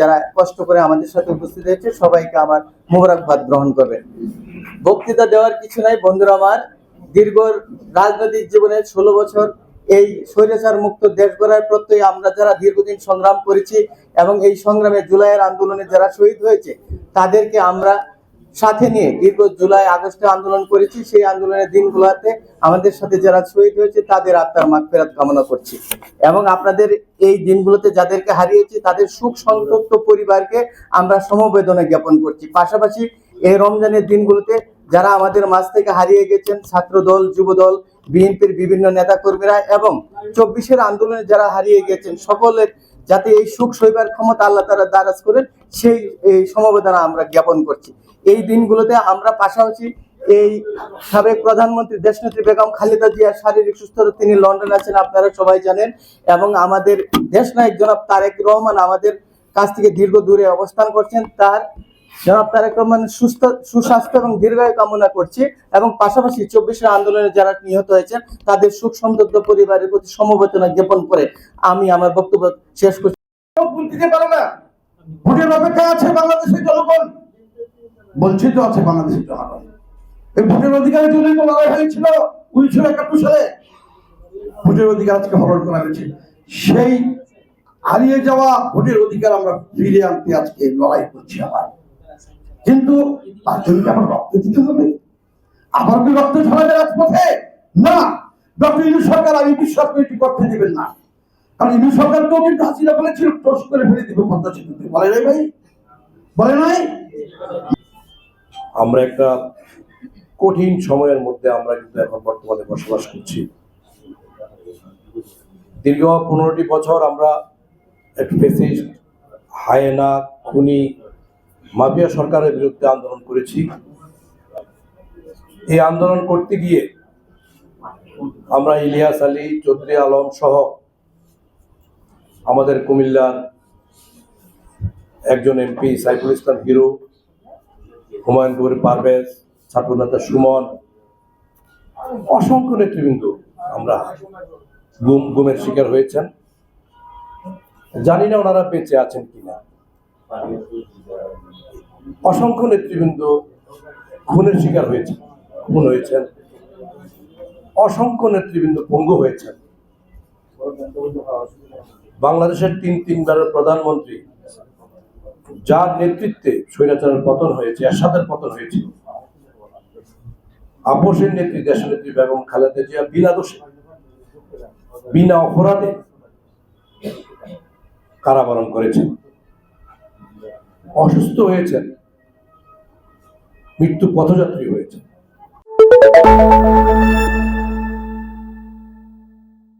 যারা কষ্ট করে আমাদের সাথে উপস্থিত হয়েছে সবাইকে আমার মোবারকবাদ গ্রহণ করবেন। বক্তৃতা দেওয়ার কিছু নাই বন্ধুরা আমার, দীর্ঘ রাজনৈতিক জীবনে 16 বছর এই স্বৈরাচার মুক্ত দেশ গড়ার প্রত্যয়ে আমরা যারা দীর্ঘদিন সংগ্রাম করেছি এবং এই সংগ্রামে জুলাইয়ের আন্দোলনে যারা শহীদ হয়েছে তাদেরকে আমরা সাথে নিয়ে দীর্ঘ জুলাই আগস্টে আন্দোলন করেছি। সেই আন্দোলনের দিনগুলোতে আমাদের সাথে যারা শহীদ হয়েছে তাদের আত্মার মাগফিরাত কামনা করছি এবং আপনাদের এই দিনগুলোতে যাদেরকে হারিয়েছি তাদের সুখ সন্তপ্ত পরিবারকে আমরা সমবেদনা জ্ঞাপন করছি। পাশাপাশি এই রমজানের দিনগুলোতে যারা আমাদের মাঝ থেকে হারিয়ে গেছেন, ছাত্র দল, যুব দল, বিএনপির বিভিন্ন নেতা কর্মীরা এবং 24-এর আন্দোলনে যারা হারিয়ে গেছেন সকলের যাতে এই সুখ সইবার ক্ষমতা আল্লাহ তাআলা দারাজ করেন সেই সমবেদনা আমরা জ্ঞাপন করছি। এই দিনগুলোতে আমরা পাশাপাশি এই সাবেক প্রধানমন্ত্রী দেশনেত্রী বেগম খালেদা জিয়ার শারীরিক সুস্থতা, তিনি লন্ডনে আছেন আপনারা সবাই জানেন, এবং আমাদের দেশনায়ক জনাব তারেক রহমান আমাদের কাছ থেকে দীর্ঘ দূরে অবস্থান করছেন। তার জনাব তারেক রহমানের সুস্বাস্থ্য এবং দীর্ঘায়ু কামনা করছি এবং পাশাপাশি 24-এর আন্দোলনে যারা নিহত হয়েছেন তাদের সুখ সমৃদ্ধ পরিবারের প্রতি সমবেদনা জ্ঞাপন করে আমি আমার বক্তব্য শেষ করছি। দিতে পারে না, ভোটের অপেক্ষা আছে বাংলাদেশের জনগণ, বঞ্চিত আছে বাংলাদেশের জনগণ। এই ভোটের অধিকারের জন্য তো লড়াই হয়েছিল 1971 সালে, ভোটের অধিকার আজকে হরণ করা হয়েছে। সেই হারিয়ে যাওয়া ভোটের অধিকার আমরা ফিরে আনতে আজকে লড়াই করছি আবার, কিন্তু তার জন্য আমার রক্ত দিতে হবে, আবার কি রক্ত ঝরাবে রাজপথে? না, ডক্টর ইউনূস সরকার আমি বিশ্বাস করি এটি করতে দিবেন না, কারণ ইউনূস সরকারকেও কিন্তু হাসিনা বলেছিল টোস করে ফেলে দিবে পদ্মা সেতুতে, বলে নাই ভাই, বলে নাই? আমরা একটা কঠিন সময়ের মধ্যে আমরা কিন্তু এখন বর্তমানে বসবাস করছি। দীর্ঘ 15টি বছর আমরা একটা ফ্যাসিস্ট, হায়েনা, খুনি, মাফিয়া সরকারের বিরুদ্ধে আন্দোলন করেছি। এই আন্দোলন করতে গিয়ে আমরা ইলিয়াস আলী, চৌধুরী আলম সহ আমাদের কুমিল্লার একজন এমপি সাইফুল ইসলাম হিরো, হুমায়ুন কবির পারভেজ, ছাত্রনেতা সুমন, অসংখ্য নেতৃবৃন্দ আমরা গুমের শিকার হয়েছেন। জানি না ওনারা বেঁচে আছেন কিনা। অসংখ্য নেতৃবৃন্দ খুনের শিকার হয়েছে, খুন হয়েছেন, অসংখ্য নেতৃবৃন্দ পঙ্গু হয়েছেন। বাংলাদেশের তিনবারের প্রধানমন্ত্রী যার নেতৃত্বে স্বৈরাচারের পতন হয়েছে, এরশাদের পতন হয়েছে, আপোষের নেত্রী দেশনেত্রী বেগম খালেদা জিয়া বিনা দোষে, বিনা অপরাধে কারাবরণ করেছেন, অসুস্থ হয়েছেন, মৃত্যু পথযাত্রী হয়েছেন।